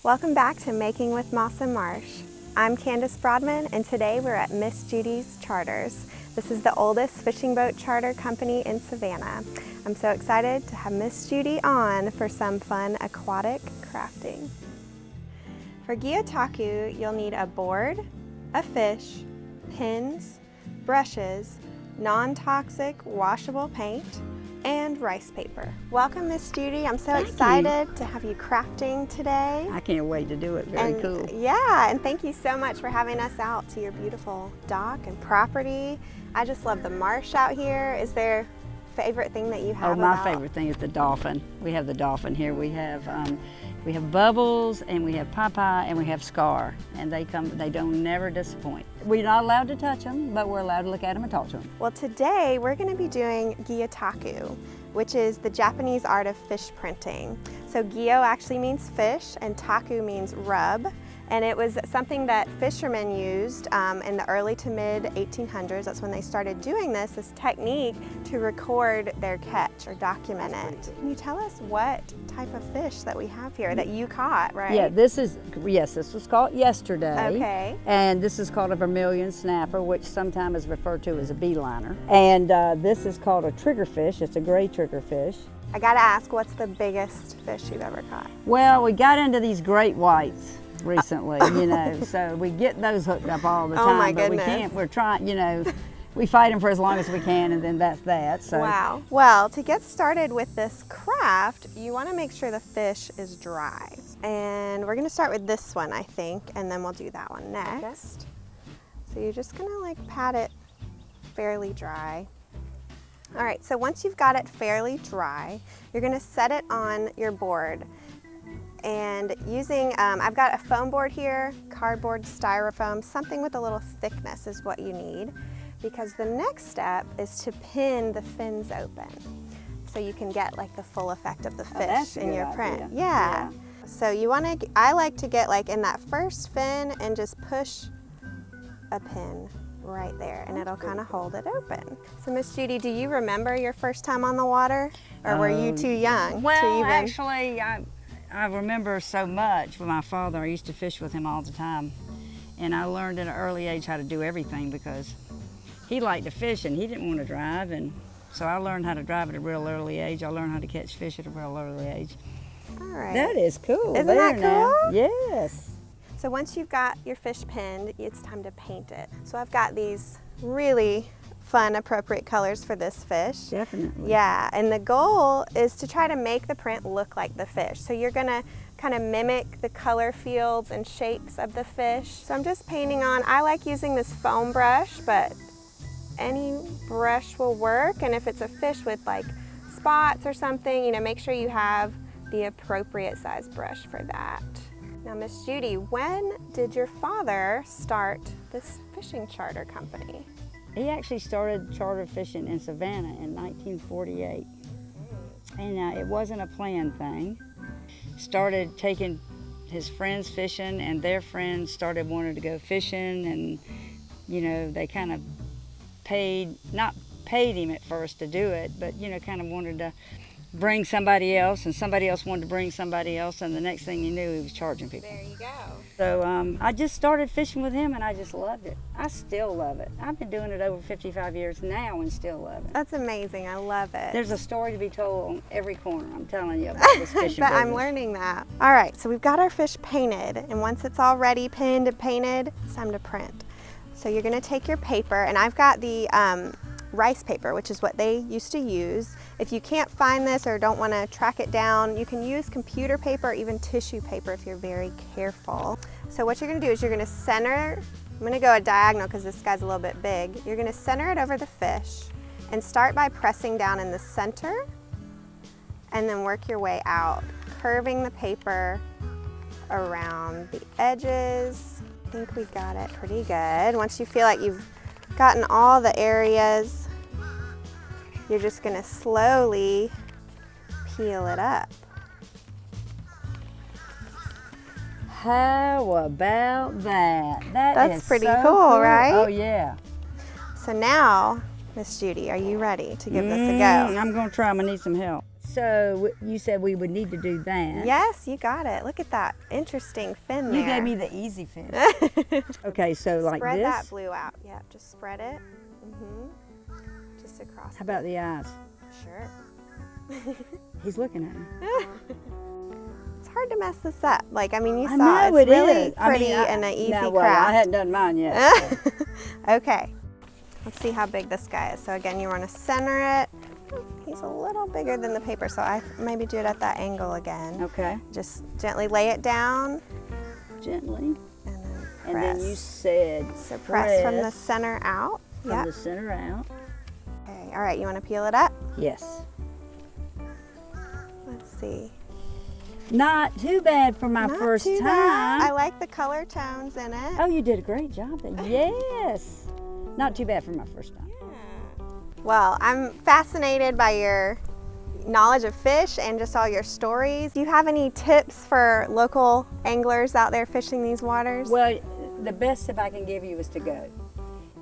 Welcome back to Making with Moss Marsh. I'm Candace Broadman, and today we're at Miss Judy's Charters. This is the oldest fishing boat charter company in Savannah. I'm so excited to have Miss Judy on for some fun aquatic crafting. For Gyotaku, you'll need a board, a fish, pins, brushes, non-toxic washable paint, and rice paper. Welcome, Miss Judy. I'm so excited to have you crafting today. I can't wait to do it. Very cool. Yeah, and thank you so much for having us out to your beautiful dock and property. I just love the marsh out here. Is there a favorite thing that you have? My favorite thing is the dolphin. We have the dolphin here. We have Bubbles, and we have Popeye, and we have Scar, and they don't never disappoint. We're not allowed to touch them, but we're allowed to look at them and talk to them. Well, today we're going to be doing Gyotaku, which is the Japanese art of fish printing. So Gyo actually means fish, and Taku means rub. And it was something that fishermen used in the early to mid 1800s. That's when they started doing this technique to record their catch or document it. Can you tell us what type of fish that we have here that you caught, right? Yeah, this was caught yesterday. Okay. And this is called a vermilion snapper, which sometimes is referred to as a beeliner. And this is called a triggerfish. It's a gray triggerfish. I gotta ask, what's the biggest fish you've ever caught? Well, we got into these great whites recently, so we get those hooked up all the time. Oh my but goodness. We can't, we're trying, we fight them for as long as we can, and then that's that. So. Wow. Well, to get started with this craft, you want to make sure the fish is dry. And we're going to start with this one, I think, and then we'll do that one next. So you're just going to pat it fairly dry. All right, so once you've got it fairly dry, you're going to set it on your board. And using, I've got a foam board here, cardboard, styrofoam, something with a little thickness is what you need, because the next step is to pin the fins open so you can get the full effect of the fish in your print. Yeah. So you want to, I like to get in that first fin and just push a pin right there, and it'll kind of hold it open. So Miss Judy, do you remember your first time on the water, or were you too young well, to even? Actually, I remember so much with my father. I used to fish with him all the time, and I learned at an early age how to do everything because he liked to fish and he didn't want to drive, and so I learned how to drive at a real early age. I learned how to catch fish at a real early age. All right. That is cool. Isn't that cool? Now. Yes. So once you've got your fish pinned, it's time to paint it. So I've got these really fun, appropriate colors for this fish. Definitely. Yeah, and the goal is to try to make the print look like the fish. So you're gonna kind of mimic the color fields and shapes of the fish. So I'm just painting on, I like using this foam brush, but any brush will work. And if it's a fish with spots or something, make sure you have the appropriate size brush for that. Now, Miss Judy, when did your father start this fishing charter company? He actually started charter fishing in Savannah in 1948. And it wasn't a planned thing. Started taking his friends fishing, and their friends started wanting to go fishing, and they kind of not paid him at first to do it, but kind of wanted to bring somebody else, and somebody else wanted to bring somebody else, and the next thing you knew, he was charging people. There you go. So I just started fishing with him, and I just loved it. I still love it. I've been doing it over 55 years now and still love it. That's amazing. I love it. There's a story to be told on every corner, I'm telling you, about this fishing But business. I'm learning that. All right, so we've got our fish painted, and once it's all ready, pinned and painted, it's time to print. So you're going to take your paper, and I've got the rice paper, which is what they used to use. If you can't find this or don't want to track it down, you can use computer paper or even tissue paper if you're very careful. So what you're going to do is you're going to center, I'm going to go a diagonal because this guy's a little bit big. You're going to center it over the fish and start by pressing down in the center and then work your way out, curving the paper around the edges. I think we got it pretty good. Once you feel like you've gotten all the areas, you're just going to slowly peel it up. How about that? That's pretty so cool, right? Oh, yeah. So now, Miss Judy, are you ready to give this a go? I'm going to try. I'm going to need some help. So you said we would need to do that. Yes, you got it. Look at that interesting fin there. You gave me the easy fish. Okay, so like spread this. that blue out. Yep, just spread it. Just across. How about the eyes? Sure. He's looking at me. It's hard to mess this up. Like, I mean, you I saw know it's it really is. pretty and an easy no, well, craft. I hadn't done mine yet. So. Okay, let's see how big this guy is. So again, you want to center it. He's a little bigger than the paper, so I maybe do it at that angle again. Okay. Just gently lay it down. Gently. And then press. And then you said so press from the center out. From the center out. Okay, all right, you want to peel it up? Yes. Let's see. Not too bad for my Not first too time. bad. I like the color tones in it. Oh, you did a great job then. Yes. Not too bad for my first time. Well, I'm fascinated by your knowledge of fish and just all your stories. Do you have any tips for local anglers out there fishing these waters? Well, the best tip I can give you is to go.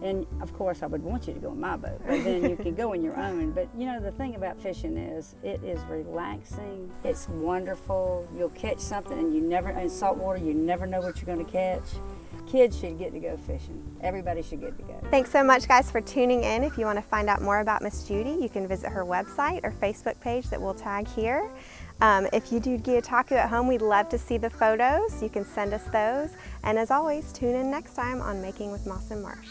And of course I would want you to go in my boat, but then you can go in your own. But you know, the thing about fishing is it is relaxing. It's wonderful. You'll catch something and in salt water, you never know what you're going to catch. Kids should get to go fishing. Everybody should get to go. Thanks so much, guys, for tuning in. If you want to find out more about Miss Judy, you can visit her website or Facebook page that we'll tag here. If you do Gyotaku at home, we'd love to see the photos. You can send us those. And as always, tune in next time on Making with Moss and Marsh.